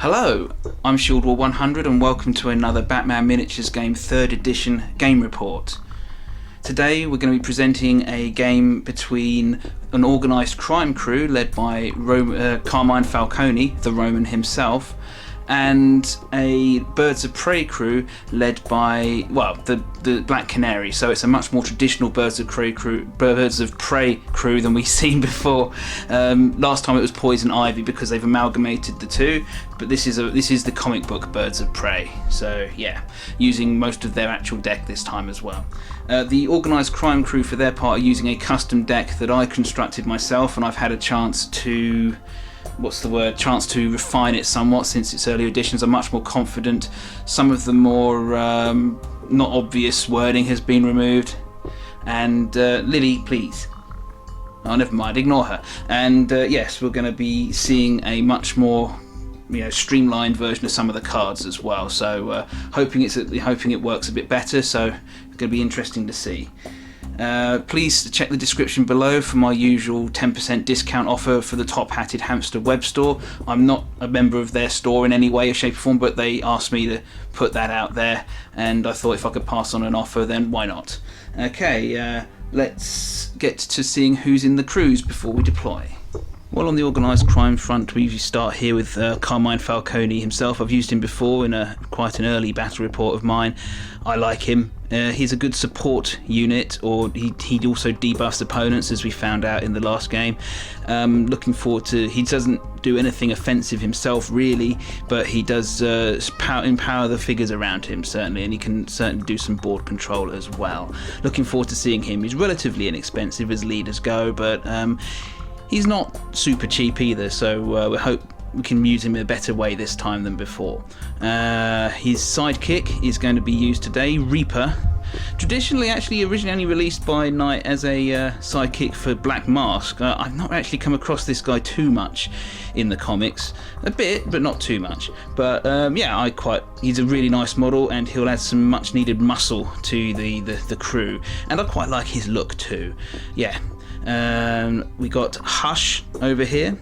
Hello, I'm ShieldWar100 and welcome to another Batman Miniatures Game 3rd Edition Game Report. Today we're going to be presenting a game between an organised crime crew led by Carmine Falcone, the Roman himself, and a Birds of Prey crew led by, well, the Black Canary. So it's a much more traditional Birds of Prey crew than we've seen before. Last time it was Poison Ivy because they've amalgamated the two, but this is the comic book Birds of Prey. So yeah, using most of their actual deck this time as well. The organised crime crew for their part are using a custom deck that I constructed myself, and I've had a chance to refine it somewhat since its earlier editions. I'm much more confident. Some of the more not obvious wording has been removed. And Lily, please. Oh, never mind, ignore her. And yes, we're going to be seeing a much more streamlined version of some of the cards as well. So hoping it works a bit better. So it's going to be interesting to see. Please check the description below for my usual 10% discount offer for the Top Hatted Hamster web store. I'm not a member of their store in any way, shape or form, but they asked me to put that out there, and I thought if I could pass on an offer, then why not? Okay, let's get to seeing who's in the crews before we deploy. Well, on the organised crime front, we usually start here with Carmine Falcone himself. I've used him before in quite an early battle report of mine. I like him. He's a good support unit, or he also debuffs opponents, as we found out in the last game. Looking forward to... He doesn't do anything offensive himself, really, but he does empower the figures around him, certainly, and he can certainly do some board control as well. Looking forward to seeing him. He's relatively inexpensive as leaders go, but... he's not super cheap either, so we hope we can use him in a better way this time than before. His sidekick is going to be used today, Reaper. Traditionally, originally only released by Knight as a sidekick for Black Mask. I've not actually come across this guy too much in the comics. A bit, but not too much. But yeah, he's a really nice model, and he'll add some much needed muscle to the crew. And I quite like his look too. Yeah. We got Hush over here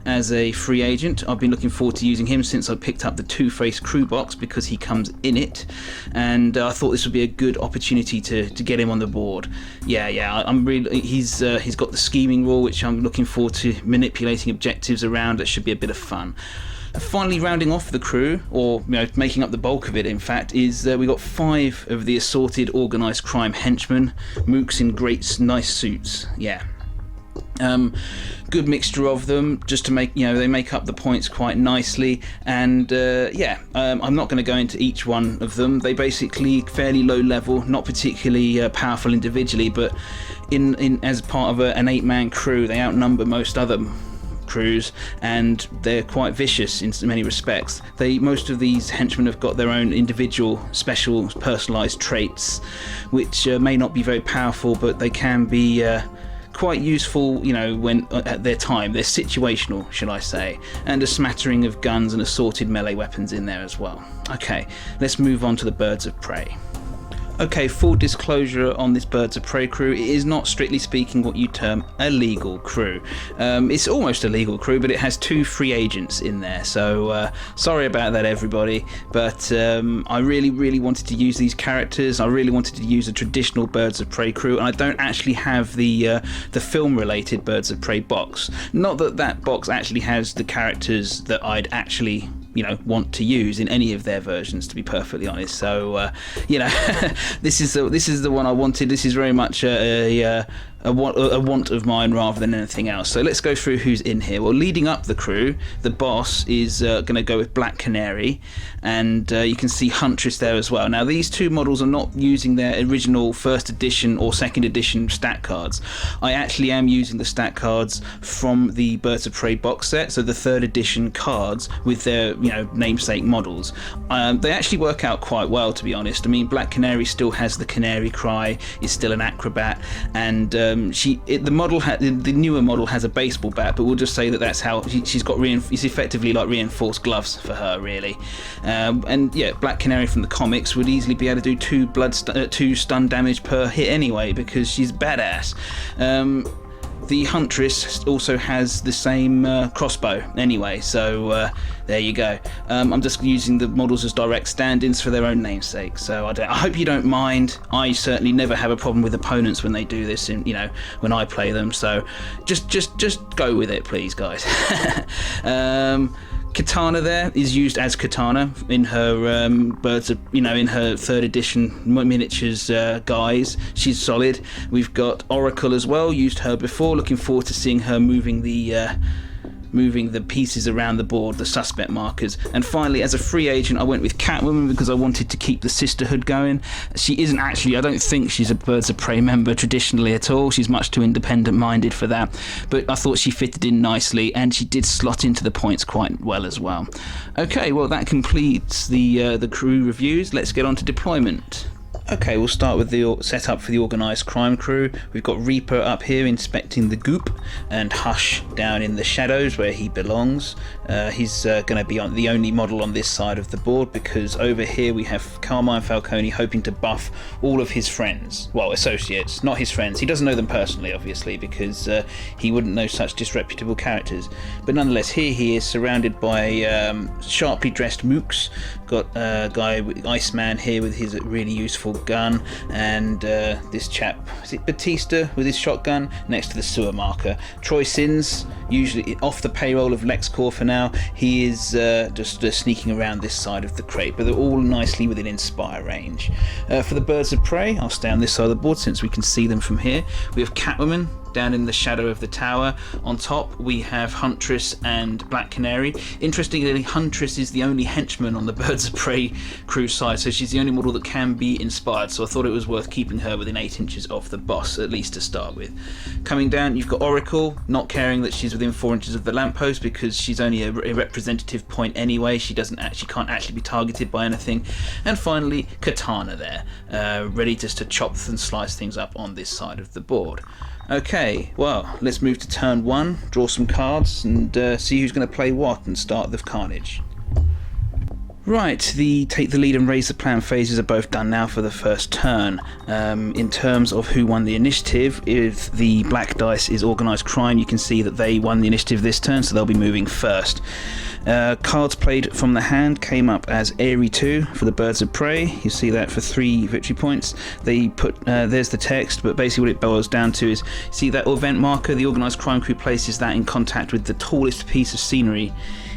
as a free agent. I've been looking forward to using him since I picked up the Two-Face crew box because he comes in it, and I thought this would be a good opportunity to get him on the board. Yeah, I'm really. He's got the scheming rule, which I'm looking forward to manipulating objectives around. That should be a bit of fun. Finally, rounding off the crew, or making up the bulk of it, in fact, is we got 5 of the assorted organised crime henchmen, mooks in nice suits. Yeah. Good mixture of them, just to make they make up the points quite nicely, and I'm not going to go into each one of them. They basically fairly low level, not particularly powerful individually, but in as part of an 8-man crew, they outnumber most other crews, and they're quite vicious in many respects. Most of these henchmen have got their own individual, special, personalised traits, which may not be very powerful, but they can be quite useful, when at their time. They're situational, shall I say, and a smattering of guns and assorted melee weapons in there as well. Okay, let's move on to the Birds of Prey. Okay, full disclosure on this Birds of Prey crew, it is not strictly speaking what you term a legal crew. It's almost a legal crew, but it has 2 free agents in there, so sorry about that, everybody, but I really wanted to use these characters. I really wanted to use a traditional Birds of Prey crew, and I don't actually have the film-related Birds of Prey box. Not that box actually has the characters that I'd actually want to use in any of their versions, to be perfectly honest. So this is the one I wanted. This is very much a want of mine rather than anything else. So let's go through who's in here. Well, leading up the crew, the boss is going to go with Black Canary, and you can see Huntress there as well. Now, these 2 models are not using their original 1st edition or 2nd edition stat cards. I actually am using the stat cards from the Birds of Prey box set, so the 3rd edition cards with their namesake models. They actually work out quite well, to be honest. I mean, Black Canary still has the canary cry, is still an acrobat, and the newer model has a baseball bat, but we'll just say that's how she's got it's effectively like reinforced gloves for her, really. And yeah, Black Canary from the comics would easily be able to do 2 stun damage per hit anyway, because she's badass. the Huntress also has the same crossbow anyway, so there you go. I'm just using the models as direct stand-ins for their own namesake, so I hope you don't mind. I certainly never have a problem with opponents when they do this, when I play them, so just go with it, please, guys. Katana there is used as Katana in her birds of, in her 3rd edition miniatures guise. She's solid. We've got Oracle as well, used her before. Looking forward to seeing her moving the pieces around the board, the suspect markers. And finally, as a free agent, I went with Catwoman because I wanted to keep the sisterhood going. She isn't actually, I don't think she's a Birds of Prey member traditionally at all. She's much too independent-minded for that. But I thought she fitted in nicely, and she did slot into the points quite well as well. Okay, well, that completes the crew reviews. Let's get on to deployment. Okay, we'll start with the setup for the organised crime crew. We've got Reaper up here inspecting the goop, and Hush down in the shadows where he belongs. He's going to be the only model on this side of the board, because over here we have Carmine Falcone hoping to buff all of his friends. Well, associates, not his friends. He doesn't know them personally, obviously, because he wouldn't know such disreputable characters. But nonetheless, here he is surrounded by sharply dressed mooks. Got a guy, Iceman, here with his really useful gun, and this chap, is it Batista, with his shotgun next to the sewer marker. Troy Sins, usually off the payroll of LexCorp for now. He is just sneaking around this side of the crate, but they're all nicely within Inspire range. For the Birds of Prey, I'll stay on this side of the board since we can see them from here. We have Catwoman down in the shadow of the tower. On top we have Huntress and Black Canary. Interestingly, Huntress is the only henchman on the Birds of Prey crew side, so she's the only model that can be inspired, so I thought it was worth keeping her within 8 inches of the boss, at least to start with. Coming down, you've got Oracle, not caring that she's within 4 inches of the lamppost because she's only a representative point anyway. She can't actually be targeted by anything. And finally, Katana there, ready just to chop and slice things up on this side of the board. Okay, well, let's move to turn 1, draw some cards, and see who's going to play what, and start the carnage. Right, the take the lead and raise the plan phases are both done now for the first turn. In terms of who won the initiative, if the black dice is organised crime, you can see that they won the initiative this turn, so they'll be moving first. Cards played from the hand came up as Airy 2 for the Birds of Prey. You see that for 3 victory points. They put there's the text, but basically what it boils down to is, see that event marker, the organised crime crew places that in contact with the tallest piece of scenery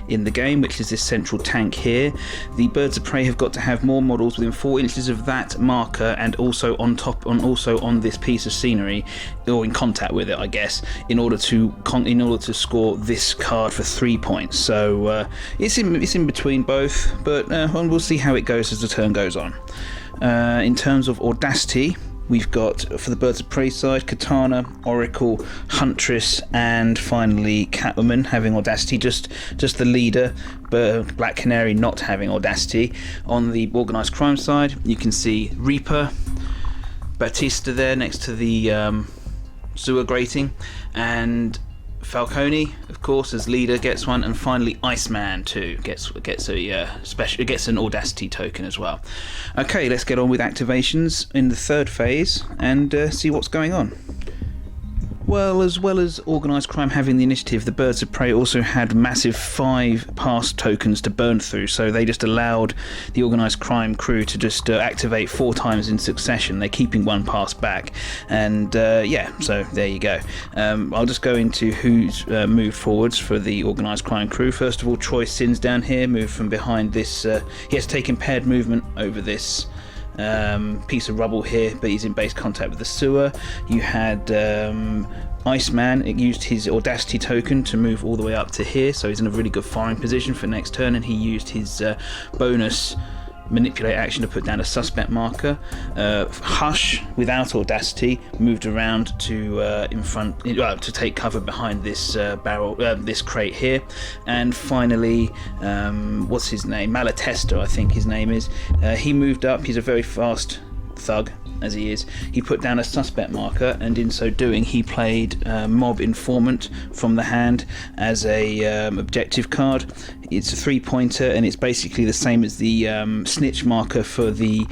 in the game, which is this central tank here. The Birds of Prey have got to have more models within 4 inches of that marker, and also on this piece of scenery, or in contact with it, I guess, in order to score this card for 3 points. So it's in between both, but we'll see how it goes as the turn goes on. In terms of audacity, we've got, for the Birds of Prey side, Katana, Oracle, Huntress, and finally Catwoman having audacity, just the leader, but Black Canary not having audacity. On the organised crime side, you can see Reaper, Batista there next to the sewer grating, and Falcone, of course, as leader gets one, and finally Iceman too gets an audacity token as well. Okay, let's get on with activations in the third phase and see what's going on. Well as organised crime having the initiative, the Birds of Prey also had massive 5 pass tokens to burn through, so they just allowed the organised crime crew to just activate 4 times in succession. They're keeping 1 pass back, and yeah, so there you go. I'll just go into who's moved forwards for the organised crime crew. First of all, Troy Sins down here moved from behind this. He has taken paired movement over this piece of rubble here, but he's in base contact with the sewer. You had Iceman, it used his audacity token to move all the way up to here, so he's in a really good firing position for next turn, and he used his bonus manipulate action to put down a suspect marker. Hush, without audacity, moved around to to take cover behind this this crate here. And finally, what's his name? Malatesta, I think his name is. He moved up. He's a very fast thug, as he is. He put down a suspect marker, and in so doing he played Mob Informant from the hand as a objective card. It's a 3-pointer, and it's basically the same as the snitch marker for the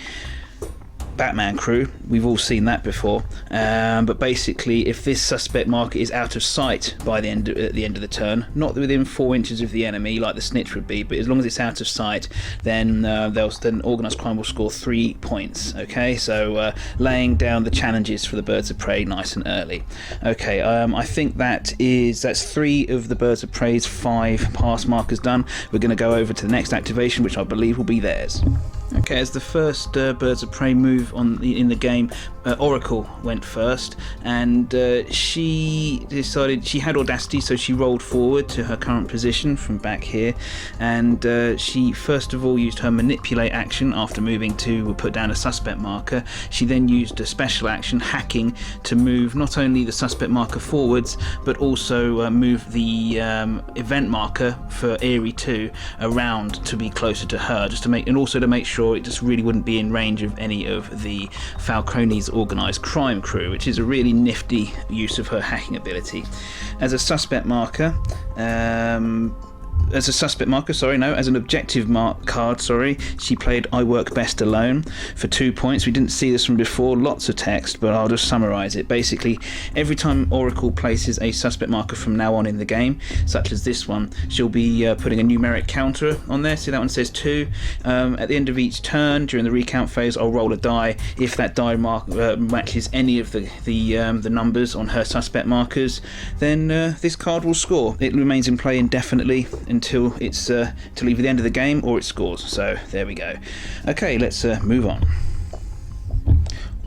Batman crew. We've all seen that before. But basically, if this suspect marker is out of sight by at the end of the turn, not within 4 inches of the enemy like the snitch would be, but as long as it's out of sight, then Organised Crime will score 3 points. Okay, so laying down the challenges for the birds of prey nice and early. Okay, I think that's 3 of the birds of prey's 5 pass markers done. We're going to go over to the next activation, which I believe will be theirs. Okay, as the first birds of prey move in the game, Oracle went first, and she decided she had audacity, so she rolled forward to her current position from back here, and she first of all used her manipulate action after moving to put down a suspect marker. She then used a special action, hacking, to move not only the suspect marker forwards, but also move the event marker for Eerie 2 around to be closer to her, just to make, and also to make sure it just really wouldn't be in range of any of the Falcone's organised crime crew, which is a really nifty use of her hacking ability. As a suspect marker, as an objective card, she played I Work Best Alone for 2 points. We didn't see this from before, lots of text, but I'll just summarise it. Basically, every time Oracle places a suspect marker from now on in the game, such as this one, she'll be putting a numeric counter on there. See, that one says 2. At the end of each turn, during the recount phase, I'll roll a die. If that die matches any of the numbers on her suspect markers, then this card will score. It remains in play indefinitely until it's till either the end of the game or it scores. So there we go. Okay, let's move on.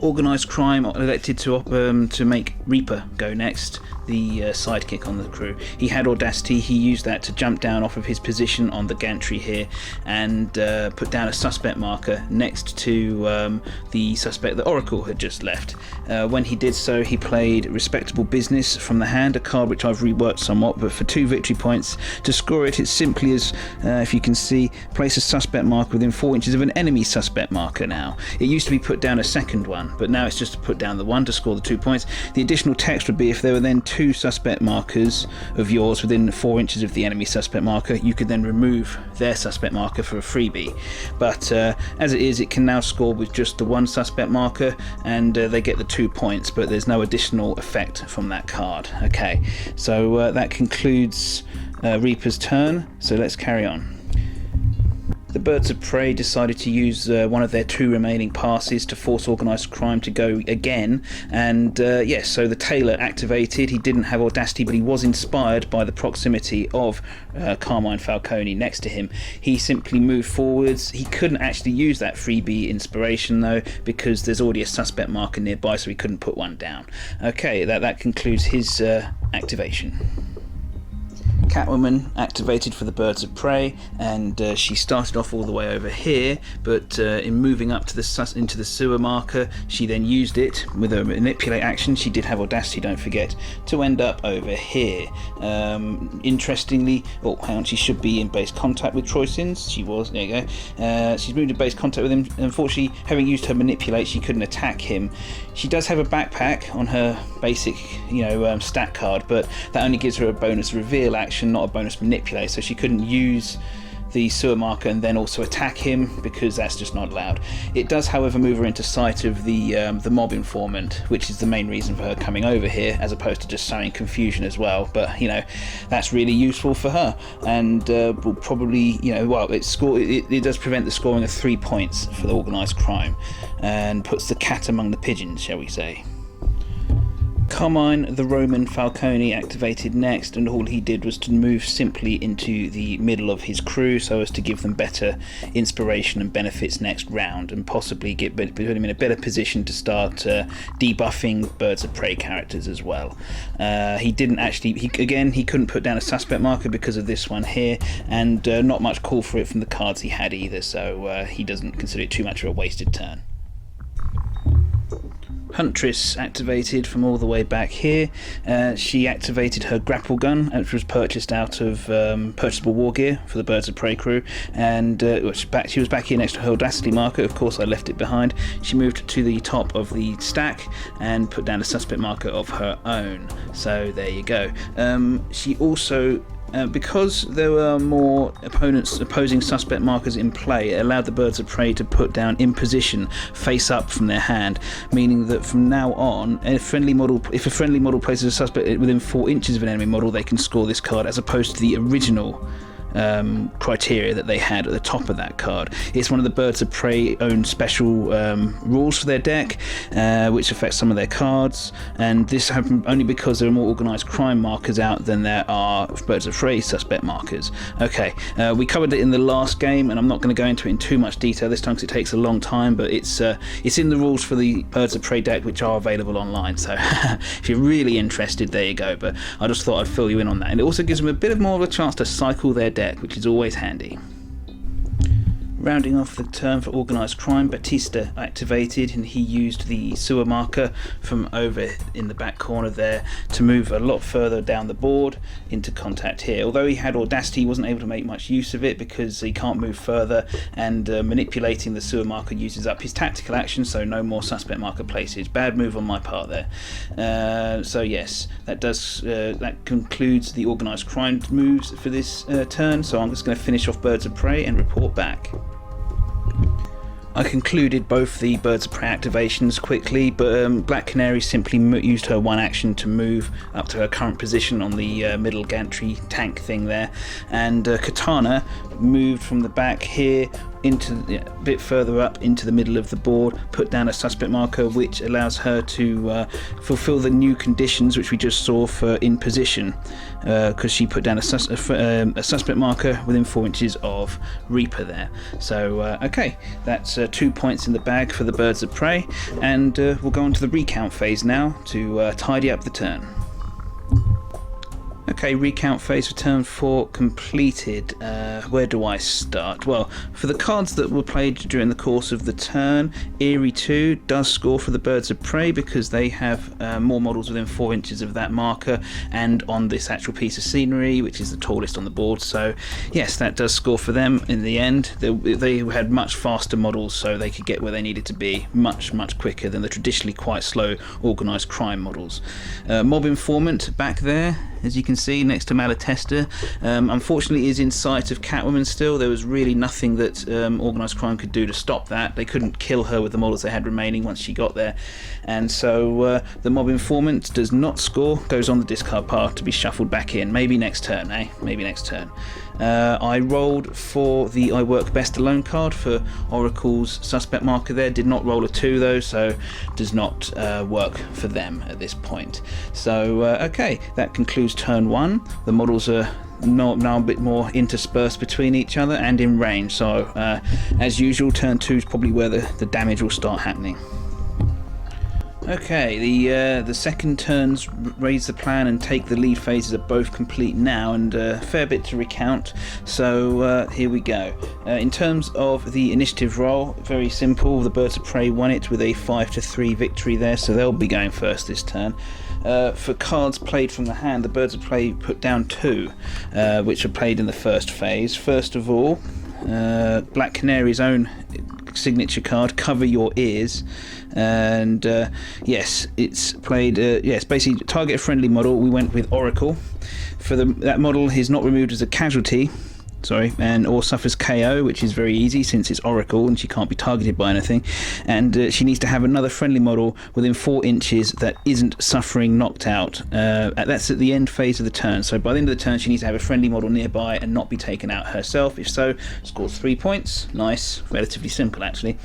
Organised Crime elected to make Reaper go next, the sidekick on the crew. He had audacity. He used that to jump down off of his position on the gantry here and put down a suspect marker next to the suspect that Oracle had just left. When he did so, he played Respectable Business from the hand, a card which I've reworked somewhat, but for 2 victory points. To score it, it's simply as, if you can see, place a suspect marker within 4 inches of an enemy suspect marker now. It used to be put down a second one, but now it's just to put down the one to score the 2 points. The additional text would be if there were then 2 suspect markers of yours within 4 inches of the enemy suspect marker, you could then remove their suspect marker for a freebie. But as it is, it can now score with just the 1 suspect marker, and they get the 2 points, but there's no additional effect from that card. Okay, so that concludes Reaper's turn, so let's carry on. The birds of prey decided to use one of their 2 remaining passes to force Organised Crime to go again, and yes, so the tailor activated. He didn't have audacity, but he was inspired by the proximity of Carmine Falcone next to him. He simply moved forwards. He couldn't actually use that freebie inspiration though, because there's already a suspect marker nearby, so he couldn't put one down. Okay, that concludes his activation. Catwoman activated for the birds of prey, and she started off all the way over here, but in moving up to into the sewer marker, she then used it with a manipulate action. She did have audacity, don't forget, to end up over here. Interestingly, oh hang on, she should be in base contact with Troy Sins. She was, there you go. She's moved to base contact with him. Unfortunately, having used her manipulate, she couldn't attack him. She does have a backpack on her basic stat card, but that only gives her a bonus reveal action, not a bonus manipulate, so she couldn't use the sewer marker and then also attack him, because that's just not allowed. It does, however, move her into sight of the mob informant, which is the main reason for her coming over here, as opposed to just sowing confusion as well. But that's really useful for her, and will probably it does prevent the scoring of 3 points for the Organised Crime, and puts the cat among the pigeons, shall we say. Carmine the Roman Falcone activated next, and all he did was to move simply into the middle of his crew so as to give them better inspiration and benefits next round, and possibly put him in a better position to start debuffing birds of prey characters as well. He didn't actually, he couldn't put down a suspect marker because of this one here, and not much call for it from the cards he had either, so he doesn't consider it too much of a wasted turn. Huntress activated from all the way back here. She activated her grapple gun, which was purchased out of purchasable war gear for the birds of prey crew, and she was back here next to her audacity marker. Of course, I left it behind. She moved to the top of the stack and put down a suspect marker of her own. So there you go. She also because there were more opposing suspect markers in play, it allowed the birds of prey to put down in position, face up from their hand, meaning that from now on, if a friendly model places a suspect within 4 inches of an enemy model, they can score this card, as opposed to the original criteria that they had at the top of that card. It's one of the birds of prey own special rules for their deck, which affects some of their cards, and this happened only because there are more organised crime markers out than there are birds of prey suspect markers. Okay, we covered it in the last game, and I'm not going to go into it in too much detail this time because it takes a long time, but it's in the rules for the birds of prey deck, which are available online, so if you're really interested, there you go. But I just thought I'd fill you in on that, and it also gives them a bit more of a chance to cycle their deck, which is always handy. Rounding off the turn for organised crime, Batista activated, and he used the sewer marker from over in the back corner there to move a lot further down the board into contact here. Although he had audacity, he wasn't able to make much use of it because he can't move further, and manipulating the sewer marker uses up his tactical action, so no more suspect marker places. Bad move on my part there. So yes, that concludes the organised crime moves for this turn, so I'm just going to finish off birds of prey and report back. I concluded both the birds of prey activations quickly, but Black Canary simply used her one action to move up to her current position on the middle gantry tank thing there, and Katana moved from the back here into a bit further up into the middle of the board, put down a suspect marker which allows her to fulfill the new conditions which we just saw for in position, because she put down a suspect marker within 4 inches of Reaper there. So okay, that's 2 points in the bag for the birds of prey, and we'll go on to the recount phase now to tidy up the turn. Okay, recount phase for turn 4 completed. Where do I start? Well, for the cards that were played during the course of the turn, Eerie 2 does score for the birds of prey because they have more models within 4 inches of that marker and on this actual piece of scenery, which is the tallest on the board. So yes, that does score for them in the end. They had much faster models, so they could get where they needed to be much quicker than the traditionally quite slow organised crime models. Mob Informant back there, as you can see, next to Malatesta, unfortunately is in sight of Catwoman still. There was really nothing that organised crime could do to stop that. They couldn't kill her with the models they had remaining once she got there, and so the Mob Informant does not score, goes on the discard pile to be shuffled back in. Maybe next turn, maybe next turn. I rolled for the I Work Best Alone card for Oracle's suspect marker there. Did not roll a 2 though, so does not work for them at this point. So okay, that concludes turn 1. The models are now a bit more interspersed between each other and in range, so as usual, turn 2 is probably where the damage will start happening. Okay, the second turns Raise the Plan and Take the Lead phases are both complete now, and a fair bit to recount, so here we go. In terms of the initiative roll, very simple. The birds of prey won it with a 5-3 victory there, so they'll be going first this turn. For cards played from the hand, the birds of prey put down 2, which are played in the first phase. First of all, Black Canary's own signature card, Cover Your Ears, and yes, it's played, yes, basically target a friendly model. We went with Oracle. For that model is not removed as a casualty, and or suffers KO, which is very easy since it's Oracle and she can't be targeted by anything, and she needs to have another friendly model within 4 inches that isn't suffering knocked out. That's at the end phase of the turn, so by the end of the turn she needs to have a friendly model nearby and not be taken out herself. If so, scores 3 points. Nice, relatively simple actually.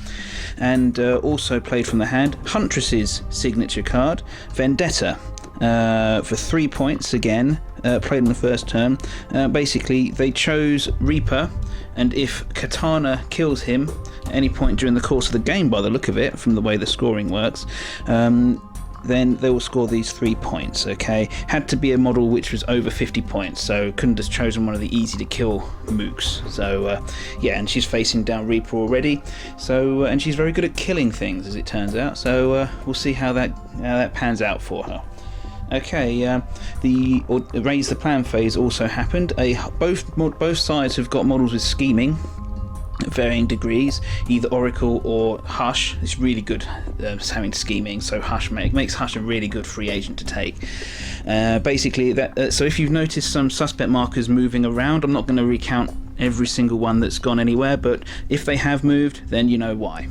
And also played from the hand, Huntress's signature card, Vendetta, for 3 points again. Played in the first turn. Basically, they chose Reaper, and if Katana kills him at any point during the course of the game, by the look of it, from the way the scoring works, then they will score these 3 points. Okay, had to be a model which was over 50 points, so couldn't have chosen one of the easy to kill mooks. So yeah, and she's facing down Reaper already. So and she's very good at killing things, as it turns out. So we'll see how that pans out for her. Okay, the Raise the Plan phase also happened. Both sides have got models with scheming, at varying degrees, either Oracle or Hush. It's really good having scheming, so Hush makes Hush a really good free agent to take. Basically, so if you've noticed some suspect markers moving around, I'm not going to recount every single one that's gone anywhere, but if they have moved, then you know why.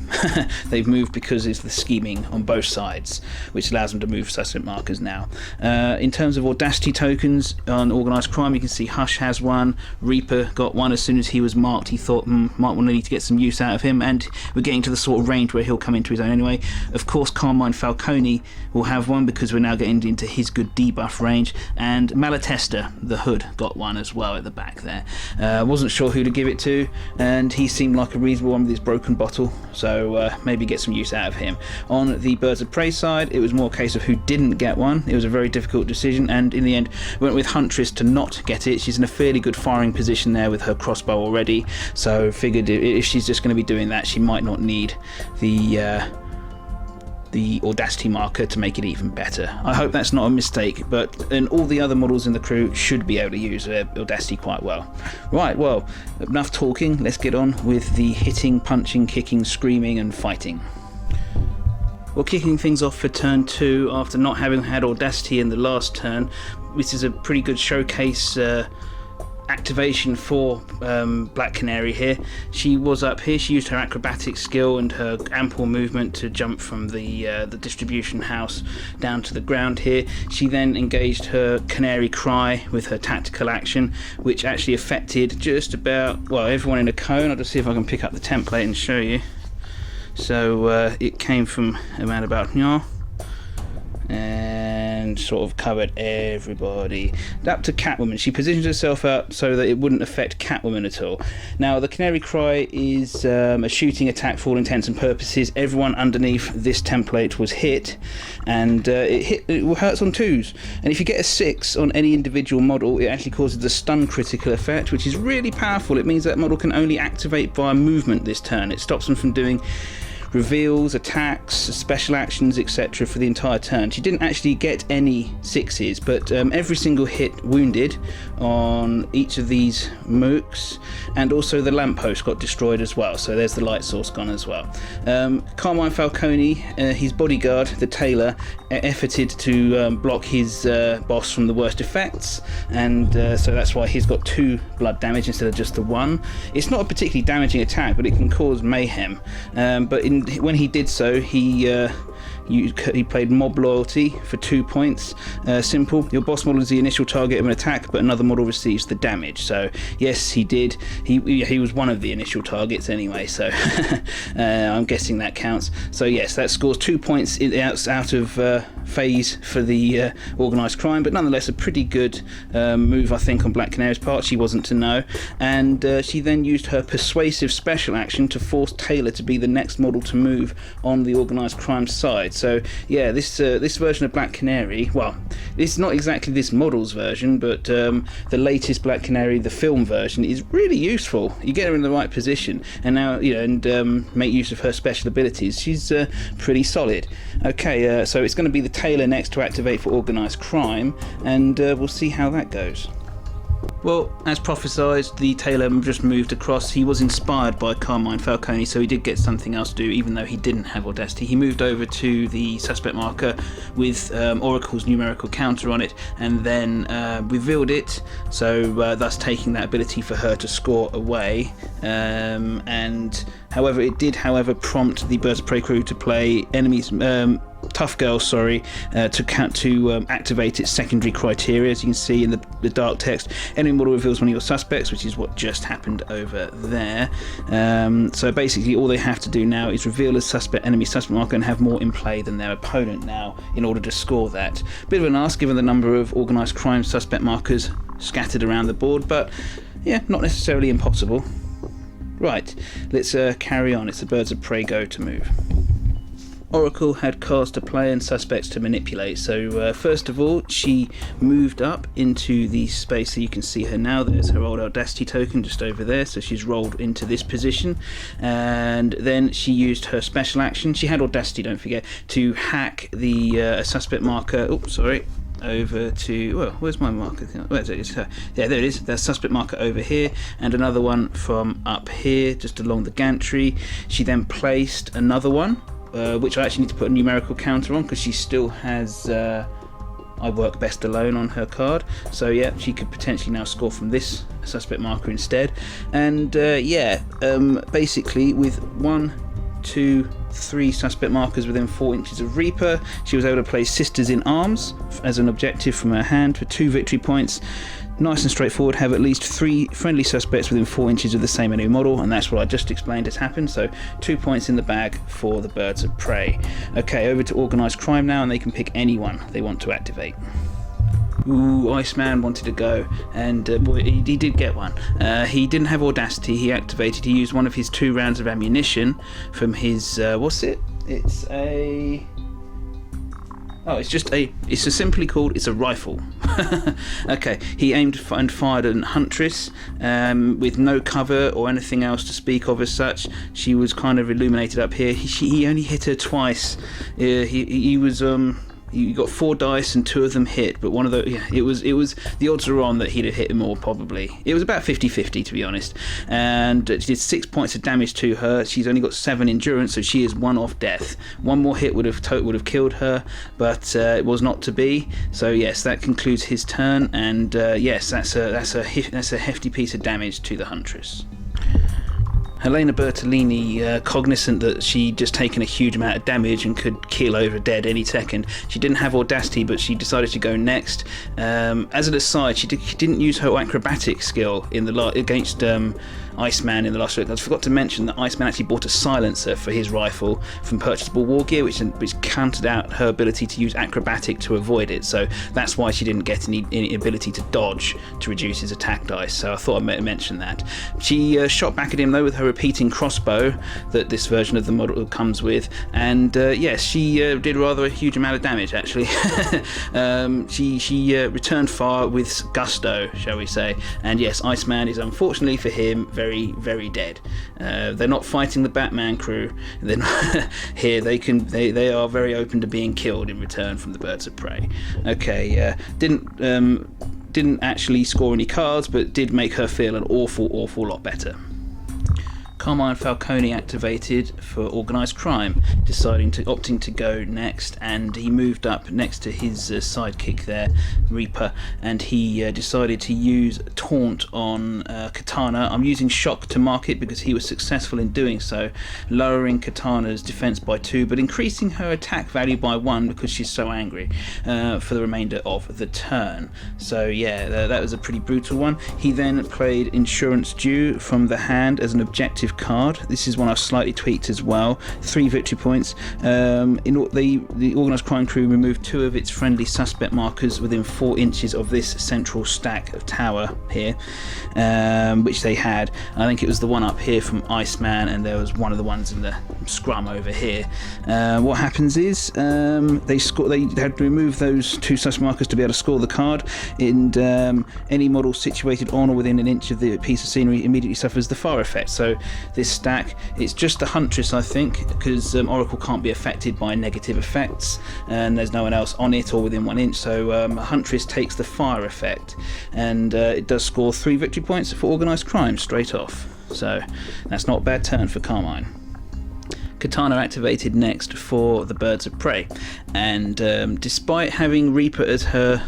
They've moved because it's the scheming on both sides, which allows them to move suspect markers now. In terms of Audacity tokens on Organised Crime, you can see Hush has one, Reaper got one as soon as he was marked. He thought, might want to need to get some use out of him, and we're getting to the sort of range where he'll come into his own anyway. Of course, Carmine Falcone will have one because we're now getting into his good debuff range, and Malatesta, the Hood, got one as well at the back there. Wasn't sure who to give it to, and he seemed like a reasonable one with his broken bottle, so maybe get some use out of him. On the Birds of Prey side, it was more a case of who didn't get one. It was a very difficult decision, and in the end went with Huntress to not get it. She's in a fairly good firing position there with her crossbow already, so figured if she's just going to be doing that, she might not need the Audacity marker to make it even better. I hope that's not a mistake, and all the other models in the crew should be able to use Audacity quite well. Right, well, enough talking, let's get on with the hitting, punching, kicking, screaming and fighting. Well, kicking things off for turn 2, after not having had Audacity in the last turn, this is a pretty good showcase activation for Black Canary here. She was up here, she used her acrobatic skill and her ample movement to jump from the distribution house down to the ground here. She then engaged her Canary Cry with her tactical action, which actually affected just about, well, everyone in a cone. I'll just see if I can pick up the template and show you. So it came from around about here and sort of covered everybody. Up to Catwoman. She positioned herself out so that it wouldn't affect Catwoman at all. Now, the Canary Cry is a shooting attack for all intents and purposes. Everyone underneath this template was hit, and it hurts on 2s. And if you get a 6 on any individual model, it actually causes the stun critical effect, which is really powerful. It means that model can only activate via movement this turn. It stops them from doing reveals, attacks, special actions, etc. for the entire turn. She didn't actually get any 6s, but every single hit wounded on each of these mooks, and also the lamppost got destroyed as well, so there's the light source gone as well. Carmine Falcone, his bodyguard, the tailor, efforted to block his boss from the worst effects, and so that's why he's got 2 blood damage instead of just the 1. It's not a particularly damaging attack, but it can cause mayhem. But when he did so, he played Mob Loyalty for 2 points. Simple. Your boss model is the initial target of an attack, but another model receives the damage. So yes, he did. He was one of the initial targets anyway, so I'm guessing that counts. So yes, that scores 2 points out of phase for the Organised Crime, but nonetheless a pretty good move, I think, on Black Canary's part. She wasn't to know, and she then used her persuasive special action to force Taylor to be the next model to move on the Organised Crime side. So yeah, this version of Black Canary, well, it's not exactly this model's version, but the latest Black Canary, the film version, is really useful. You get her in the right position, and now, you know, and make use of her special abilities. She's pretty solid. Okay, so it's going to be the Taylor next to activate for Organised Crime, and we'll see how that goes. Well, as prophesised, the Taylor just moved across. He was inspired by Carmine Falcone, so he did get something else to do, even though he didn't have Audacity. He moved over to the suspect marker with Oracle's numerical counter on it, and then revealed it, so thus taking that ability for her to score away. And however, it did, prompt the Birds of Prey crew to play enemies. Tough Girl, to activate its secondary criteria. As you can see in the dark text, enemy model reveals one of your suspects, which is what just happened over there. So basically all they have to do now is reveal a enemy suspect marker and have more in play than their opponent now in order to score that. Bit of an ask given the number of Organised Crime suspect markers scattered around the board, but yeah, not necessarily impossible. Right, let's carry on. It's the Birds of Prey go to move. Oracle had cards to play and suspects to manipulate, so first of all she moved up into the space, so you can see her now. There's her old Audacity token just over there, so she's rolled into this position, and then she used her special action. She had Audacity, don't forget, to hack the suspect marker. Oh, sorry. over to, well, where's my marker? Where's it? Yeah, there it is. There's suspect marker over here, and another one from up here, just along the gantry. She then placed another one, which I actually need to put a numerical counter on because she still has I work best alone on her card. So yeah, she could potentially now score from this suspect marker instead. And basically with 1, 2, 3 suspect markers within 4 inches of Reaper, she was able to place Sisters in Arms as an objective from her hand for 2 victory points. Nice and straightforward, have at least 3 friendly suspects within 4 inches of the same enemy model, and that's what I just explained has happened, so 2 points in the bag for the Birds of Prey. Okay, over to Organised Crime now, and they can pick anyone they want to activate. Ooh, Iceman wanted to go, and boy, he did get one. He didn't have Audacity, he used one of his 2 rounds of ammunition from his, what's it? It's a... Oh, it's simply called, it's a rifle. Okay, he aimed and fired at Huntress with no cover or anything else to speak of as such. She was kind of illuminated up here. He only hit her twice. He got 4 dice and 2 of them hit, but one of the it was the odds were on that he'd have hit them all probably. It was about 50-50 to be honest, and she did 6 points of damage to her. She's only got 7 endurance, so she is 1 off death. One more hit would have killed her, but it was not to be. So yes, that concludes his turn, and yes, that's a hefty piece of damage to the Huntress. Helena Bertolini, cognizant that she'd just taken a huge amount of damage and could keel over dead any second, she didn't have Audacity, but she decided to go next. As an aside, she didn't use her acrobatic skill in against Iceman in the last week. I forgot to mention that Iceman actually bought a silencer for his rifle from purchasable war gear, which counted out her ability to use acrobatic to avoid it. So that's why she didn't get any ability to dodge to reduce his attack dice. So I thought I'd mention that. She shot back at him though with her repeating crossbow that this version of the model comes with, and yes, she did rather a huge amount of damage actually. She returned fire with gusto, shall we say, and yes, Iceman is unfortunately for him very, very dead. They're not fighting the Batman crew. They're not here. They are very open to being killed in return from the Birds of Prey. Okay, didn't actually score any cards, but did make her feel an awful lot better. Carmine Falcone activated for Organised Crime, opting to go next, and he moved up next to his sidekick there, Reaper, and he decided to use Taunt on Katana. I'm using Shock to mark it because he was successful in doing so, lowering Katana's defense by 2 but increasing her attack value by 1 because she's so angry for the remainder of the turn. So yeah, that was a pretty brutal one. He then played Insurance Due from the hand as an objective card. This is one I've slightly tweaked as well. 3 victory points. The Organised Crime crew removed 2 of its friendly suspect markers within 4 inches of this central stack of tower here, which they had. I think it was the one up here from Iceman, and there was one of the ones in the scrum over here. What happens is they had to remove those 2 suspect markers to be able to score the card, and any model situated on or within an inch of the piece of scenery immediately suffers the fire effect. So this stack, it's just the Huntress, I think, because Oracle can't be affected by negative effects and there's no one else on it or within 1 inch, so Huntress takes the fire effect, and it does score 3 victory points for Organised Crime straight off. So that's not a bad turn for Carmine. Katana activated next for the Birds of Prey, and despite having Reaper as her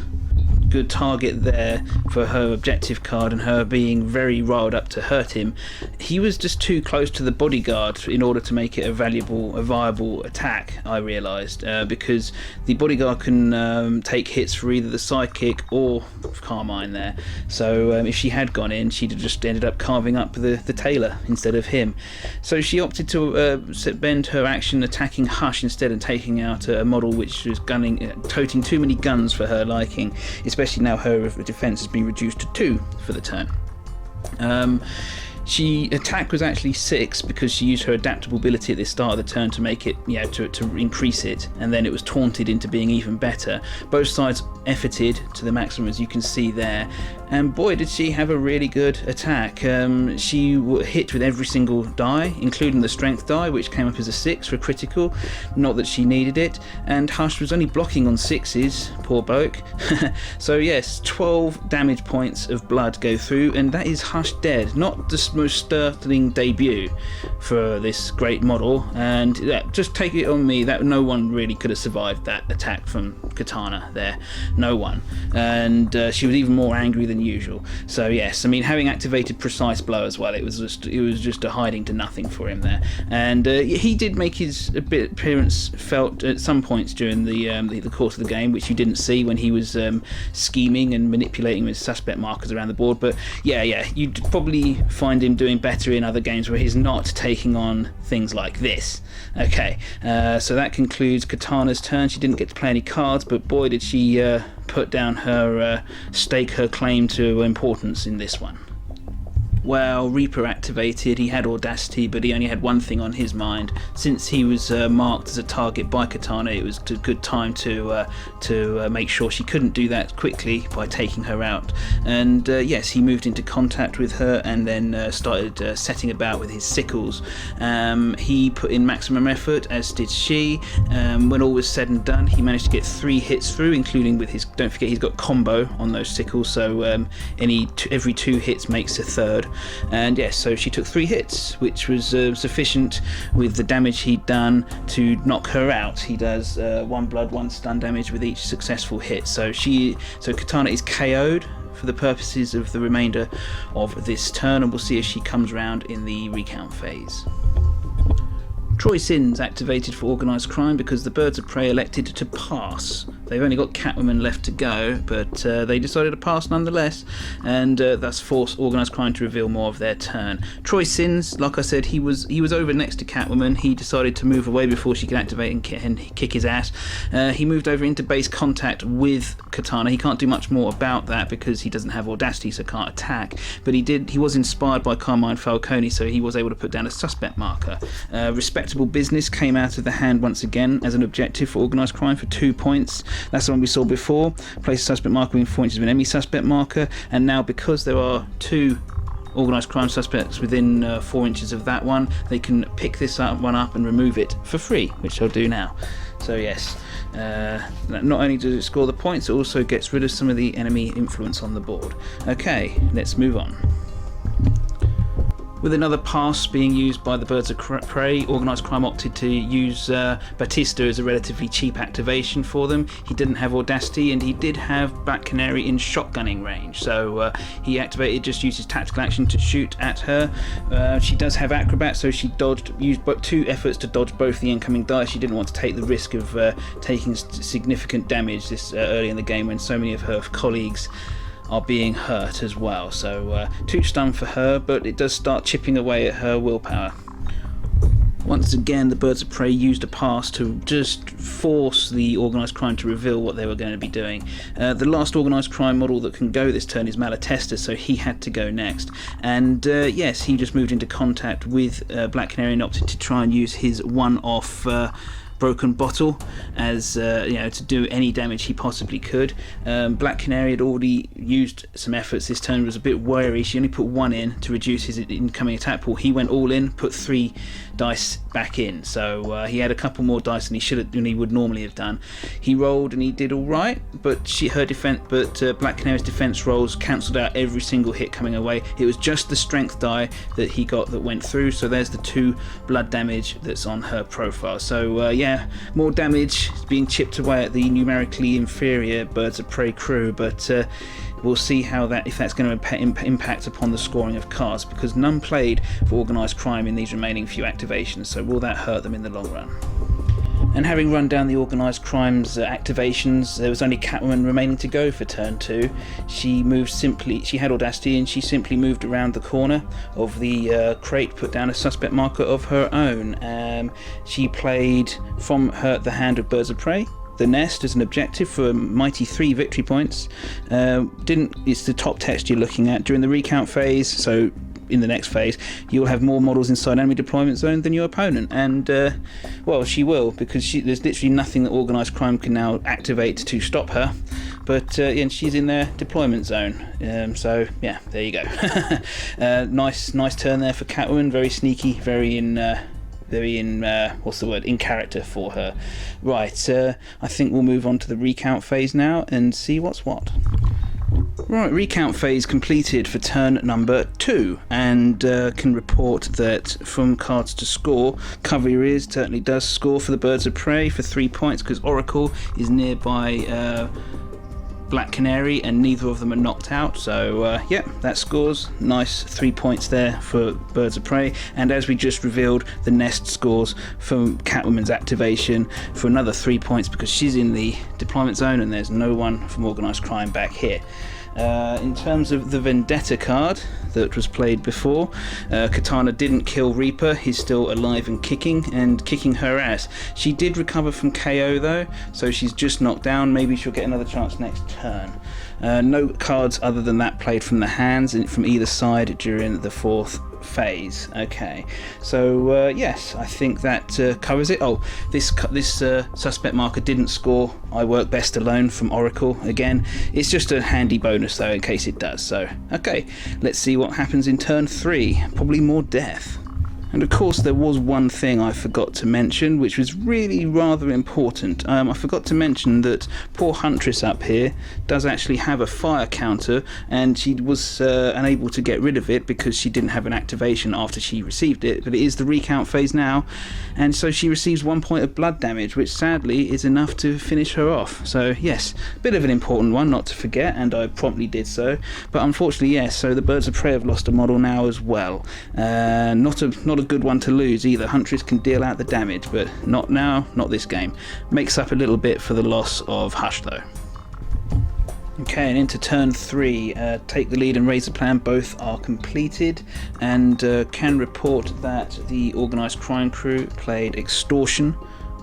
good target there for her objective card and her being very riled up to hurt him, he was just too close to the bodyguard in order to make it a viable attack, I realised, because the bodyguard can take hits for either the sidekick or Carmine there. So if she had gone in, she'd have just ended up carving up the tailor instead of him. So she opted to bend her action attacking Hush instead and taking out a model which was toting too many guns for her liking, especially now her defense has been reduced to 2 for the turn. She attack was actually 6 because she used her adaptable ability at the start of the turn to make it, to increase it, and then it was taunted into being even better. Both sides efforted to the maximum, as you can see there, and boy did she have a really good attack. She hit with every single die, including the strength die, which came up as a 6 for critical, not that she needed it, and Hush was only blocking on 6s, poor bloke. So yes, 12 damage points of blood go through, and that is Hush dead. Not the most startling debut for this great model, and just take it on me that no one really could have survived that attack from Katana there, no one, and she was even more angry than usual. So yes, I mean, having activated Precise Blow as well, it was just a hiding to nothing for him there, and he did make his appearance felt at some points during the course of the game, which you didn't see when he was scheming and manipulating his suspect markers around the board. But yeah, you'd probably find him doing better in other games where he's not taking on things like this. Okay, so that concludes Katana's turn. She didn't get to play any cards, but boy did she put down her stake her claim to importance in this one. Well, Reaper activated, he had Audacity, but he only had one thing on his mind. Since he was marked as a target by Katana, it was a good time to make sure she couldn't do that quickly by taking her out. And yes, he moved into contact with her and then started setting about with his sickles. He put in maximum effort, as did she. When all was said and done, he managed to get 3 hits through, including with his, don't forget he's got combo on those sickles, so every 2 hits makes a third. And yes, so she took 3 hits, which was sufficient with the damage he'd done to knock her out. He does 1 blood, 1 stun damage with each successful hit. So Katana is KO'd for the purposes of the remainder of this turn, and we'll see if she comes round in the recount phase. Troy Sins activated for Organised Crime because the Birds of Prey elected to pass. They've only got Catwoman left to go, but they decided to pass nonetheless, and thus forced Organised Crime to reveal more of their turn. Troy Sins, like I said, he was over next to Catwoman. He decided to move away before she could activate and kick his ass. He moved over into base contact with Katana. He can't do much more about that because he doesn't have Audacity, so can't attack. But he was inspired by Carmine Falcone, so he was able to put down a suspect marker. Respectable Business came out of the hand once again as an objective for Organised Crime for 2 points. That's the one we saw before. Place a suspect marker within 4 inches of an enemy suspect marker, and now because there are 2 Organised Crime suspects within 4 inches of that one, they can pick this one up and remove it for free, which I'll do now. So yes, not only does it score the points, it also gets rid of some of the enemy influence on the board. Okay, let's move on. With another pass being used by the Birds of Prey, Organised Crime opted to use Batista as a relatively cheap activation for them. He didn't have Audacity, and he did have Black Canary in shotgunning range, so he just used his tactical action to shoot at her. She does have Acrobat, so she used 2 efforts to dodge both the incoming dice. She didn't want to take the risk of taking significant damage this early in the game when so many of her colleagues are being hurt as well. So 2 stun for her, but it does start chipping away at her willpower. Once again, the Birds of Prey used a pass to just force the Organised Crime to reveal what they were going to be doing. The last Organised Crime model that can go this turn is Malatesta, so he had to go next. And yes, he just moved into contact with Black Canary and opted to try and use his one-off broken bottle as to do any damage he possibly could. Black Canary had already used some efforts this turn, was a bit wary. She only put 1 in to reduce his incoming attack pool. He went all in, put 3 dice back in, so he had a couple more dice than he would normally have done. He rolled and he did all right, but Black Canary's defense rolls cancelled out every single hit coming away. It was just the strength die that he got that went through, so there's the 2 blood damage that's on her profile. So yeah, more damage being chipped away at the numerically inferior Birds of Prey crew, but we'll see if that's going to impact upon the scoring of cards, because none played for Organised Crime in these remaining few activations, so will that hurt them in the long run? And having run down the Organised Crime's activations, there was only Catwoman remaining to go for turn 2. She had Audacity, and she simply moved around the corner of the crate, put down a suspect marker of her own. She played from the hand of Birds of Prey the nest as an objective for a mighty 3 victory points. It's the top text you're looking at during the recount phase, so in the next phase, you'll have more models inside enemy deployment zone than your opponent. And well, she will, because there's literally nothing that Organised Crime can now activate to stop her. But yeah, she's in their deployment zone. So yeah, there you go. Nice turn there for Catwoman. Very sneaky, very in what's the word, in character for her. Right, I think we'll move on to the recount phase now and see what's what. Right, recount phase completed for turn number 2, and can report that from cards to score, Cover Your Ears certainly does score for the Birds of Prey for 3 points, because Oracle is nearby Black Canary, and neither of them are knocked out. So yeah, that scores nice 3 points there for Birds of Prey. And as we just revealed, the Nest scores from Catwoman's activation for another 3 points, because she's in the deployment zone and there's no one from Organised Crime back here. In terms of the Vendetta card that was played before, Katana didn't kill Reaper. He's still alive and kicking her ass. She did recover from KO though, so she's just knocked down. Maybe she'll get another chance next turn. No cards other than that played from the hands from either side during the 4th phase. Okay, so yes, I think that covers it. Oh, this suspect marker didn't score I Work Best Alone from Oracle. Again, it's just a handy bonus though in case it does. So okay, let's see what happens in turn 3. Probably more death. And of course there was one thing I forgot to mention, which was really rather important. I forgot to mention that poor Huntress up here does actually have a fire counter, and she was unable to get rid of it because she didn't have an activation after she received it. But it is the recount phase now, and so she receives 1 point of blood damage, which sadly is enough to finish her off. So yes, a bit of an important one not to forget, and I promptly did so. But unfortunately, yes, so the Birds of Prey have lost a model now as well. Not a good one to lose either. Huntress can deal out the damage, but not now, not this game. Makes up a little bit for the loss of Hush though. Okay, and into turn 3, Take the Lead and Raise the Plan both are completed, and can report that the Organised Crime crew played Extortion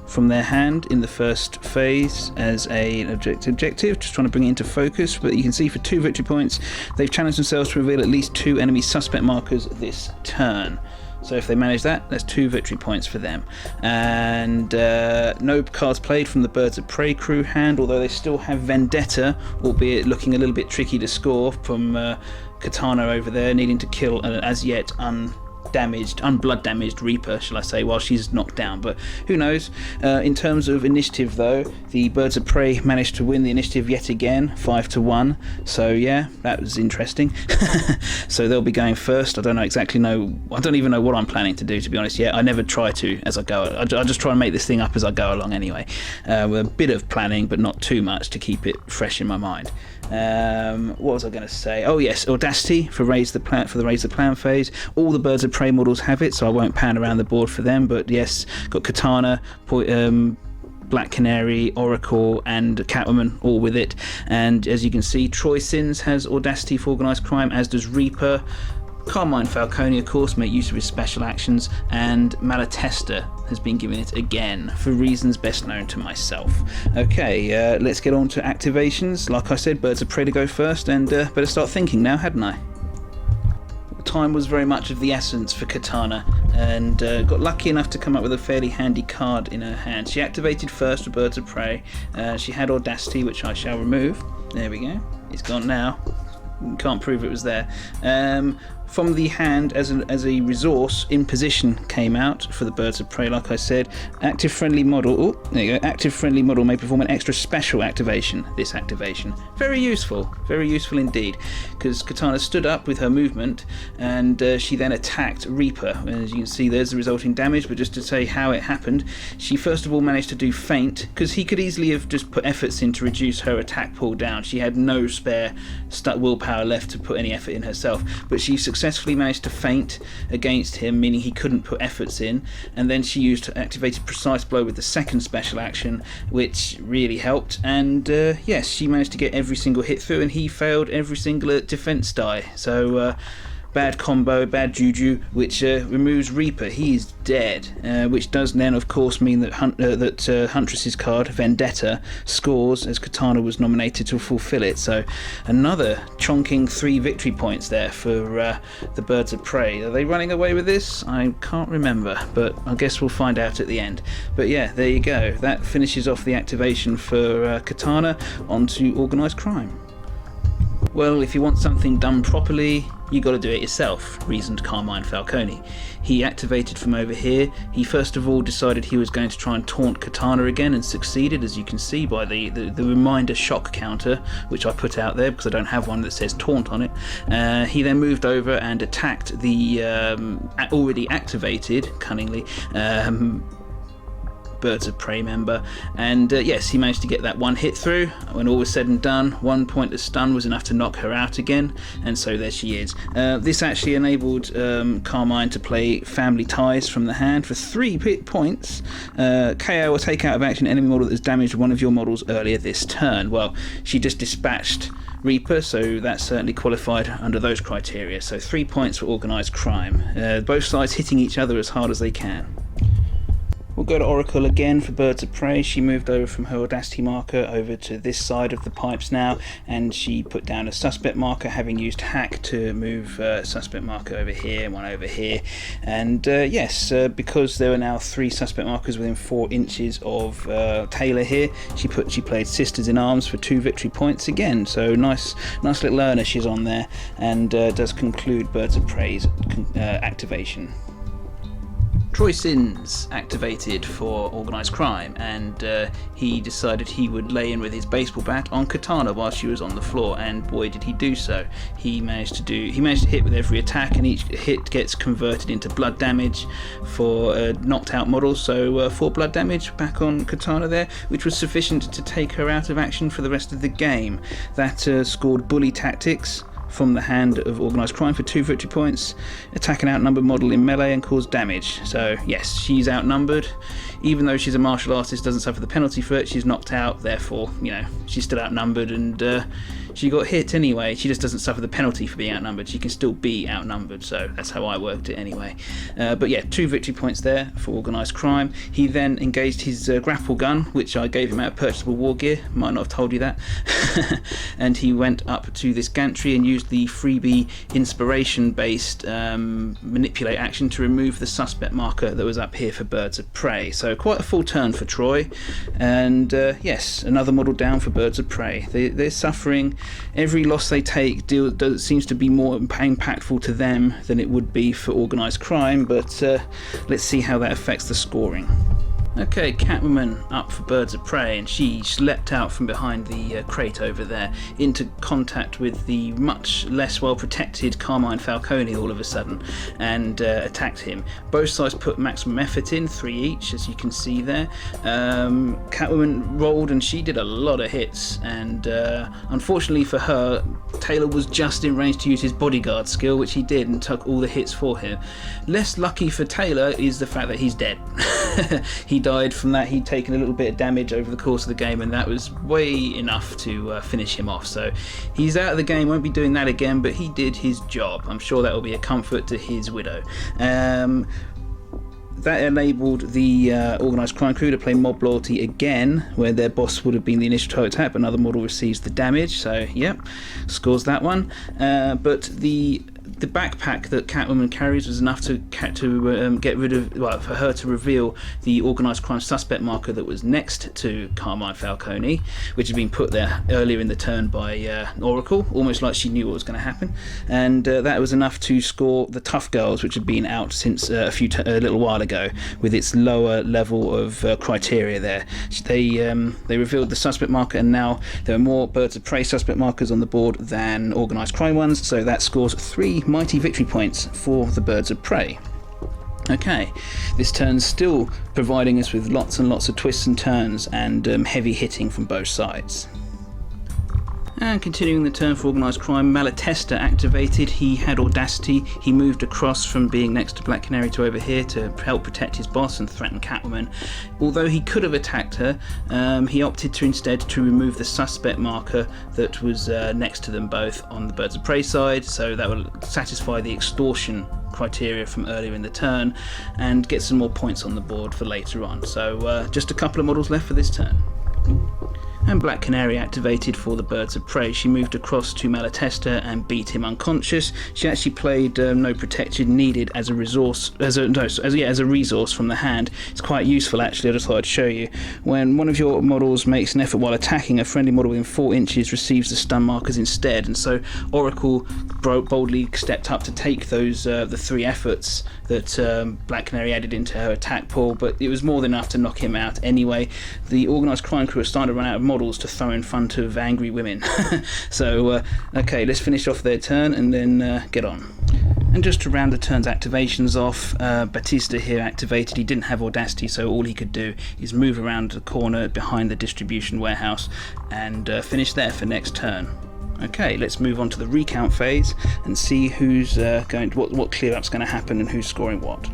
from their hand in the first phase as an objective, just trying to bring it into focus. But you can see for 2 victory points, they've challenged themselves to reveal at least 2 enemy suspect markers this turn. So if they manage that, that's 2 victory points for them. And no cards played from the Birds of Prey crew hand, although they still have Vendetta, albeit looking a little bit tricky to score from Katana over there, needing to kill an as yet unblood damaged Reaper, shall I say, while she's knocked down. But who knows? In terms of initiative though, the Birds of Prey managed to win the initiative yet again, 5-1. So yeah, that was interesting. So they'll be going first. I don't even know what I'm planning to do, to be honest yet. I never try to as I go. I just try and make this thing up as I go along anyway, with a bit of planning but not too much to keep it fresh in my mind. What was I going to say? Oh yes, Audacity for the Raise the Plan phase. All the Birds of Prey models have it, so I won't pan around the board for them. But yes, got Katana, Black Canary, Oracle, and Catwoman all with it. And as you can see, Troy Sins has Audacity for Organised Crime, as does Reaper. Carmine Falcone, of course, make use of his special actions, and Malatesta has been given it again, for reasons best known to myself. Okay, let's get on to activations. Like I said, Birds of Prey to go first, and better start thinking now, hadn't I? Time was very much of the essence for Katana, and got lucky enough to come up with a fairly handy card in her hand. She activated first for Birds of Prey. She had Audacity, which I shall remove. There we go. It's gone now. Can't prove it was there. From the hand, as a resource, Imposition came out for the Birds of Prey. Like I said, active friendly model. Oh, there you go. Active friendly model may perform an extra special activation. This activation, very useful indeed, because Katana stood up with her movement, and she then attacked Reaper. As you can see, there's the resulting damage. But just to say how it happened, she first of all managed to do feint, because he could easily have just put efforts in to reduce her attack pool down. She had no spare willpower left to put any effort in herself, but she successfully managed to feint against him, meaning he couldn't put efforts in, and then she activated Precise Blow with the second special action, which really helped. And yes, she managed to get every single hit through, and he failed every single defense die. So bad combo, bad juju, which removes Reaper. He is dead, which does then of course mean that Huntress's card, Vendetta, scores as Katana was nominated to fulfill it. So another chonking 3 victory points there for the Birds of Prey. Are they running away with this? I can't remember, but I guess we'll find out at the end. But yeah, there you go. That finishes off the activation for Katana. Onto Organised Crime. Well, if you want something done properly, you got to do it yourself, reasoned Carmine Falcone. He activated from over here. He first of all decided he was going to try and taunt Katana again, and succeeded, as you can see by the reminder shock counter, which I put out there because I don't have one that says taunt on it. He then moved over and attacked the already activated, cunningly, Birds of Prey member, and yes, he managed to get that one hit through. When all was said and done, 1 point of stun was enough to knock her out again, and so there she is. This actually enabled Carmine to play Family Ties from the hand for 3 points. KO or take out of action enemy model that has damaged one of your models earlier this turn. Well, she just dispatched Reaper, so that certainly qualified under those criteria. So 3 points for Organised Crime. Both sides hitting each other as hard as they can. We'll go to Oracle again for Birds of Prey. She moved over from her Audacity marker over to this side of the pipes now, and she put down a suspect marker, having used hack to move suspect marker over here, one over here. And yes, because there are now 3 suspect markers within 4 inches of Taylor here, she played Sisters in Arms for 2 victory points again. So nice little earner she's on there, and does conclude Birds of Prey's activation. Troy Sins activated for Organised Crime, and he decided he would lay in with his baseball bat on Katana while she was on the floor, and boy did he do so. He managed to hit with every attack, and each hit gets converted into blood damage for knocked out models, so 4 blood damage back on Katana there, which was sufficient to take her out of action for the rest of the game. That scored Bully Tactics from the hand of Organised Crime for 2 victory points, attack an outnumbered model in melee and cause damage. So yes, she's outnumbered. Even though she's a martial artist, doesn't suffer the penalty for it, she's knocked out, therefore, you know, she's still outnumbered, and she got hit anyway. She just doesn't suffer the penalty for being outnumbered. She can still be outnumbered, so that's how I worked it anyway. But yeah, 2 victory points there for Organised Crime. He then engaged his grapple gun, which I gave him out of purchasable war gear. Might not have told you that. And he went up to this gantry and used the freebie inspiration-based manipulate action to remove the suspect marker that was up here for Birds of Prey. So quite a full turn for Troy. And yes, another model down for Birds of Prey. They're suffering. Every loss they take seems to be more impactful to them than it would be for Organised Crime, but let's see how that affects the scoring. Okay, Catwoman up for Birds of Prey, and she leapt out from behind the crate over there into contact with the much less well protected Carmine Falcone all of a sudden, and attacked him. Both sides put maximum effort in, 3 each, as you can see there. Catwoman rolled and she did a lot of hits, and unfortunately for her, Taylor was just in range to use his bodyguard skill, which he did, and took all the hits for him. Less lucky for Taylor is the fact that he's dead. He died from that. He'd taken a little bit of damage over the course of the game, and that was way enough to finish him off. So he's out of the game, won't be doing that again, but he did his job. I'm sure that will be a comfort to his widow. That enabled the Organised Crime crew to play Mob Loyalty again, where their boss would have been the initial target attack, but another model receives the damage, so yep, scores that one. But the backpack that Catwoman carries was enough to get rid of, well, for her to reveal the Organised Crime suspect marker that was next to Carmine Falcone, which had been put there earlier in the turn by Oracle, almost like she knew what was going to happen, and that was enough to score the Tough Girls, which had been out since a little while ago, with its lower level of criteria there. They revealed the suspect marker, and now there are more Birds of Prey suspect markers on the board than Organised Crime ones, so that scores 3 mighty victory points for the Birds of Prey. Okay, this turn's still providing us with lots and lots of twists and turns and heavy hitting from both sides. And continuing the turn for Organised Crime, Malatesta activated. He had Audacity. He moved across from being next to Black Canary to over here to help protect his boss and threaten Catwoman. Although he could have attacked her, he opted to instead to remove the suspect marker that was next to them both on the Birds of Prey side, so that will satisfy the extortion criteria from earlier in the turn and get some more points on the board for later on. So just a couple of models left for this turn. And Black Canary activated for the Birds of Prey. She moved across to Malatesta and beat him unconscious. She actually played no protection needed as a resource, as a resource from the hand. It's quite useful actually. I just thought I'd show you. When one of your models makes an effort while attacking, a friendly model within 4 inches receives the stun markers instead. And so Oracle boldly stepped up to take those the 3 efforts that Black Canary added into her attack pool, but it was more than enough to knock him out anyway. The Organised Crime crew are starting to run out of models to throw in front of angry women. So okay, let's finish off their turn and then get on. And just to round the turn's activations off, Batista here activated. He didn't have Audacity, so all he could do is move around the corner behind the distribution warehouse and finish there for next turn. Okay, let's move on to the recount phase and see who's what clear up's going to happen and who's scoring what.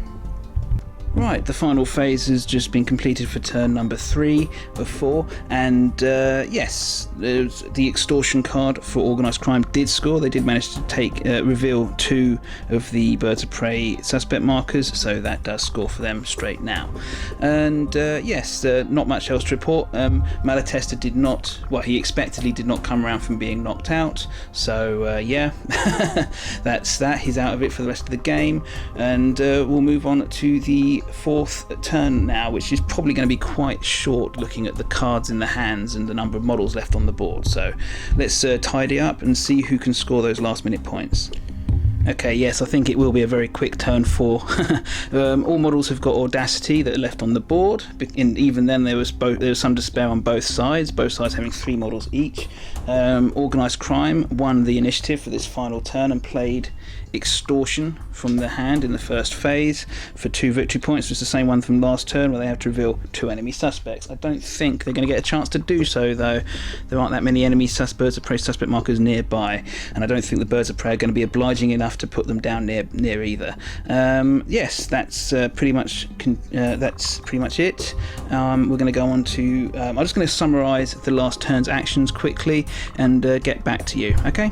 Right, the final phase has just been completed for turn number 3 of 4, and yes, the extortion card for Organised Crime did score. They did manage to reveal 2 of the Birds of Prey suspect markers, so that does score for them straight now. And yes, not much else to report. Malatesta did not, well, he expectedly did not come around from being knocked out, so yeah, that's that. He's out of it for the rest of the game, and we'll move on to the 4th turn now, which is probably going to be quite short looking at the cards in the hands and the number of models left on the board. So let's tidy up and see who can score those last minute points. Okay, yes, I think it will be a very quick turn 4. All models have got Audacity that are left on the board, and even then there was some despair on both sides having 3 models each. Organised Crime won the initiative for this final turn and played Extortion from the hand in the first phase for 2 victory points. It's the same one from last turn where they have to reveal 2 enemy suspects. I don't think they're going to get a chance to do so, though. There aren't that many enemy Birds of Prey suspect markers nearby, and I don't think the Birds of Prey are going to be obliging enough to put them down near either. Yes, that's pretty much it. We're going to go on to I'm just going to summarise the last turn's actions quickly and get back to you. Okay.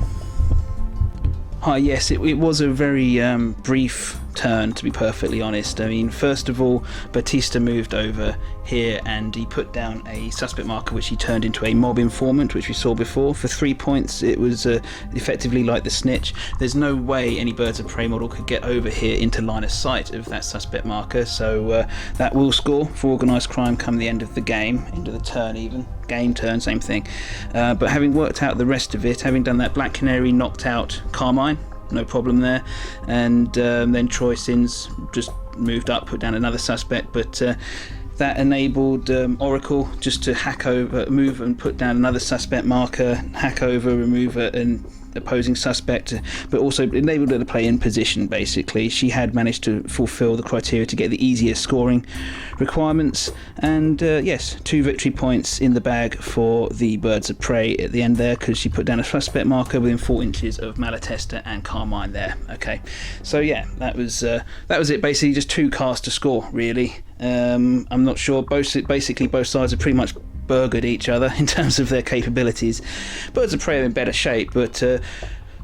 Hi, yes, it was a very brief turn, to be perfectly honest. I mean, first of all, Batista moved over here and he put down a suspect marker which he turned into a mob informant, which we saw before. For 3 points, it was effectively like the snitch. There's no way any Birds of Prey model could get over here into line of sight of that suspect marker, so that will score for Organised Crime come the end of the game, end of the turn even. Game turn, same thing. But having worked out the rest of it, having done that, Black Canary knocked out Carmine, no problem there, and then Troy Sins just moved up, put down another suspect, but that enabled Oracle just to hack over, move and put down another suspect marker, hack over, remove an opposing suspect, but also enabled her to play in position. Basically, she had managed to fulfill the criteria to get the easiest scoring requirements, and yes, 2 victory points in the bag for the Birds of Prey at the end there, because she put down a suspect marker within 4 inches of Malatesta and Carmine there. Okay, so yeah, that was it. Basically, just 2 cards to score, really. I'm not sure. Basically, both sides are pretty much burgered each other in terms of their capabilities. Birds of Prey are in better shape, but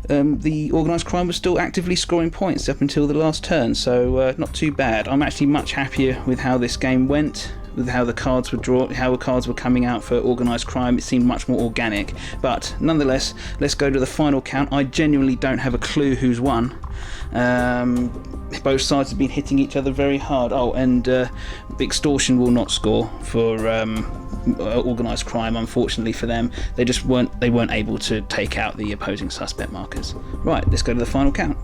the Organised Crime was still actively scoring points up until the last turn, so not too bad. I'm actually much happier with how this game went, with how the cards were drawn, how the cards were coming out for Organised Crime. It seemed much more organic, but nonetheless, let's go to the final count. I genuinely don't have a clue who's won. Both sides have been hitting each other very hard. Oh, and Extortion will not score for Organised Crime, unfortunately for them. They weren't able to take out the opposing suspect markers. Right, let's go to the final count.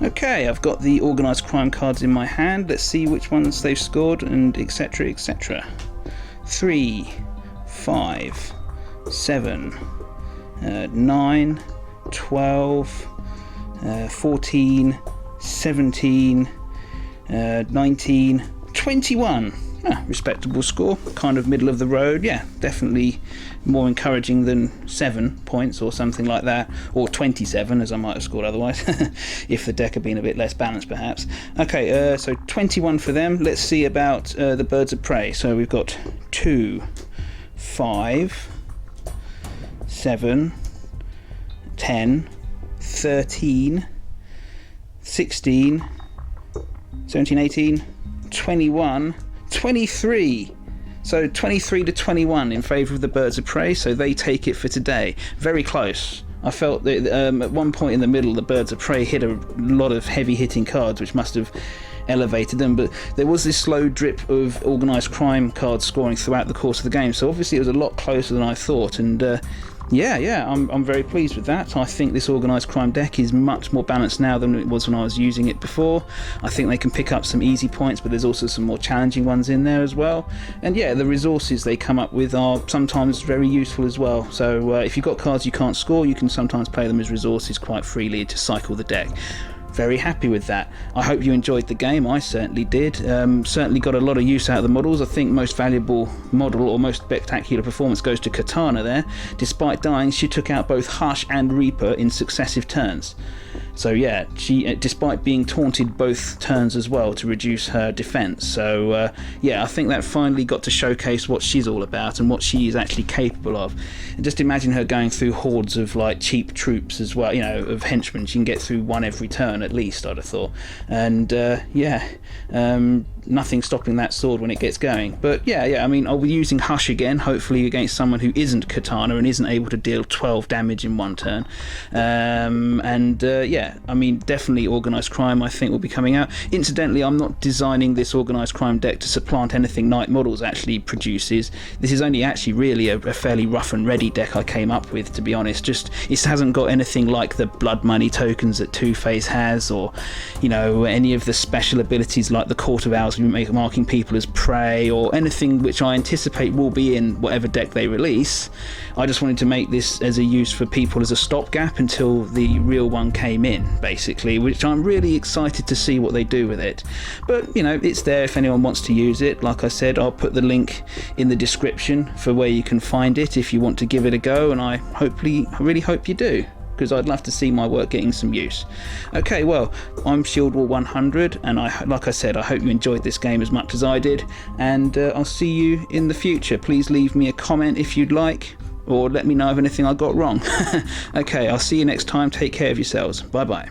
Okay, I've got the Organised Crime cards in my hand. Let's see which ones they've scored, and etc, etc. 3, 5, 7, 9, 12, 14, 17, 19, 21. Respectable score, kind of middle of the road. Yeah, definitely more encouraging than 7 points or something like that, or 27 as I might have scored otherwise if the deck had been a bit less balanced perhaps. Okay, so 21 for them. Let's see about the birds of prey. So we've got 2, 5, 7, 10, 13, 16, 17, 18, 21, 23. So 23 to 21 in favour of the birds of prey, so they take it for today. Very close. I felt that at one point in the middle the birds of prey hit a lot of heavy hitting cards which must have elevated them, but there was this slow drip of organised crime cards scoring throughout the course of the game, so obviously it was a lot closer than I thought, and I'm very pleased with that. I think this organised crime deck is much more balanced now than it was when I was using it before. I think they can pick up some easy points, but there's also some more challenging ones in there as well. And yeah, the resources they come up with are sometimes very useful as well. So if you've got cards you can't score, you can sometimes play them as resources quite freely to cycle the deck. Very happy with that. I hope you enjoyed the game. I certainly did. Certainly got a lot of use out of the models. I think most valuable model or most spectacular performance goes to Katana there. Despite dying, she took out both Hush and Reaper in successive turns. So yeah, she despite being taunted both turns as well to reduce her defense. So yeah, I think that finally got to showcase what she's all about and what she is actually capable of. And just imagine her going through hordes of like cheap troops as well, you know, of henchmen. She can get through one every turn at least, I'd have thought. And nothing stopping that sword when it gets going. But yeah, I mean, I'll be using Hush again, hopefully against someone who isn't Katana and isn't able to deal 12 damage in one turn. Yeah, I mean, definitely Organised Crime I think will be coming out. Incidentally, I'm not designing this Organised Crime deck to supplant anything Night Models actually produces. This is only actually really a fairly rough and ready deck I came up with, to be honest. Just, it hasn't got anything like the blood money tokens that Two-Face has, or, you know, any of the special abilities like the Court of Owls marking people as prey, or anything which I anticipate will be in whatever deck they release. I just wanted to make this as a use for people as a stopgap until the real one came in, basically, which I'm really excited to see what they do with it. But you know, it's there if anyone wants to use it. Like I said, I'll put the link in the description for where you can find it if you want to give it a go, and I really hope you do, because I'd love to see my work getting some use. Okay, well, I'm Shieldwall100, and like I said, I hope you enjoyed this game as much as I did, and I'll see you in the future. Please leave me a comment if you'd like, or let me know of anything I got wrong. Okay, I'll see you next time. Take care of yourselves. Bye bye.